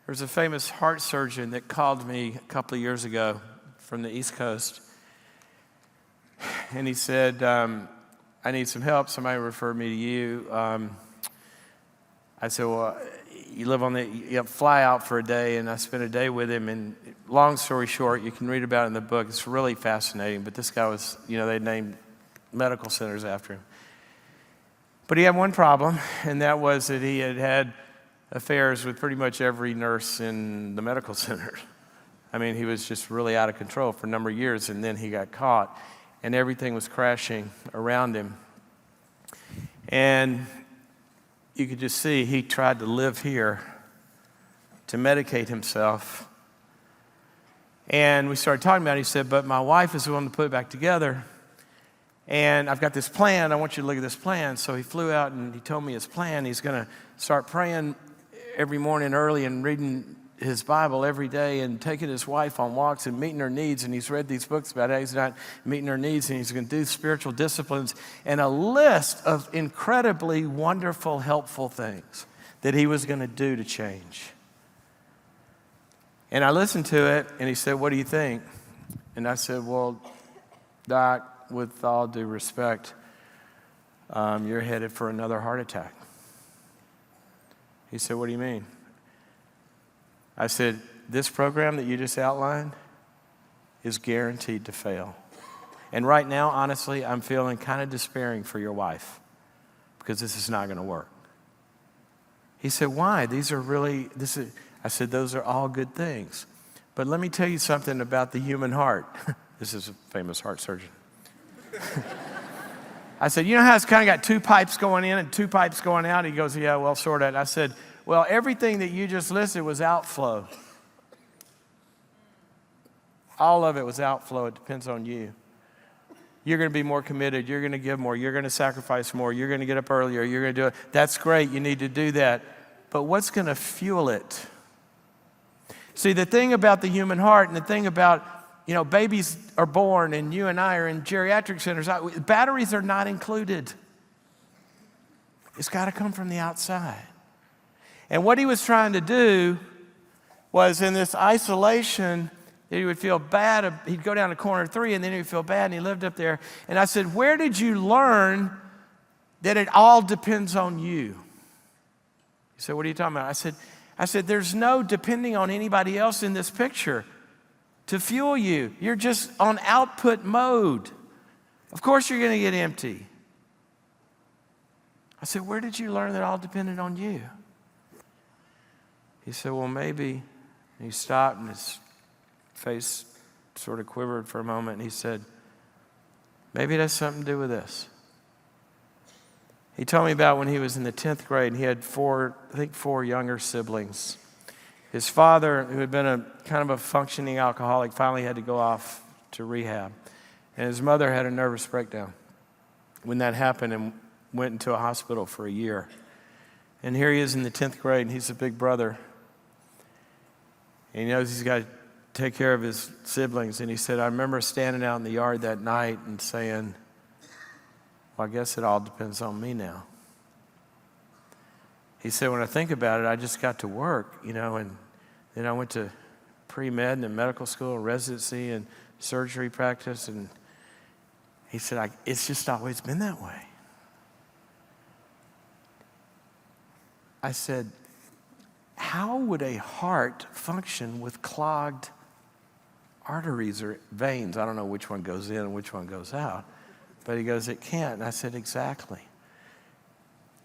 There's a famous heart surgeon that called me a couple of years ago from the East Coast. And he said, I need some help. Somebody referred me to you. I said, well, you fly out for a day, and I spent a day with him. And long story short, you can read about it in the book. It's really fascinating. But this guy was, they named medical centers after him. But he had one problem, and that was that he had had affairs with pretty much every nurse in the medical center. I mean, he was just really out of control for a number of years, and then he got caught, and everything was crashing around him. And you could just see he tried to live here to medicate himself. And we started talking about it. He said, but my wife is the one to put it back together. And I've got this plan. I want you to look at this plan. So he flew out and he told me his plan. He's going to start praying every morning early and reading his Bible every day and taking his wife on walks and meeting her needs. And he's read these books about how he's not meeting her needs, and he's going to do spiritual disciplines and a list of incredibly wonderful, helpful things that he was going to do to change. And I listened to it, and he said, what do you think? And I said, well, Doc, with all due respect, you're headed for another heart attack. He said, what do you mean? I said, this program that you just outlined is guaranteed to fail. And right now, honestly, I'm feeling kind of despairing for your wife because this is not going to work. He said, why? I said, those are all good things. But let me tell you something about the human heart. This is a famous heart surgeon. I said, you know how it's kind of got two pipes going in and two pipes going out? He goes, yeah, well, sort of. I said, well, everything that you just listed was outflow. All of it was outflow. It depends on you. You're going to be more committed. You're going to give more. You're going to sacrifice more. You're going to get up earlier. You're going to do it. That's great. You need to do that. But what's going to fuel it? See, the thing about the human heart and the thing about, babies are born and you and I are in geriatric centers. Batteries are not included. It's got to come from the outside. And what he was trying to do was in this isolation, he would feel bad. He'd go down to corner 3 and then he'd feel bad, and he lived up there. And I said, where did you learn that it all depends on you? He said, what are you talking about? I said, there's no depending on anybody else in this picture to fuel you. You're just on output mode. Of course you're going to get empty. I said, where did you learn that all depended on you? He said, well, maybe. And he stopped and his face sort of quivered for a moment. And he said, maybe it has something to do with this. He told me about when he was in the 10th grade and he had four younger siblings. His father, who had been a kind of a functioning alcoholic, finally had to go off to rehab. And his mother had a nervous breakdown when that happened and went into a hospital for a year. And here he is in the 10th grade, and he's a big brother. And he knows he's got to take care of his siblings. And he said, I remember standing out in the yard that night and saying, well, I guess it all depends on me now. He said, when I think about it, I just got to work, and then I went to pre-med and medical school and residency and surgery practice. And he said, it's just always been that way. I said, how would a heart function with clogged arteries or veins? I don't know which one goes in and which one goes out. But he goes, it can't. And I said, exactly.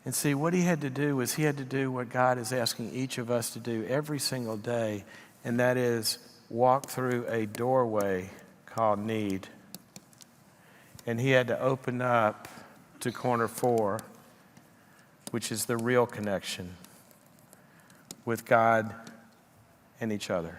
And see, what he had to do was he had to do what God is asking each of us to do every single day, and that is walk through a doorway called need. And he had to open up to corner 4, which is the real connection with God and each other.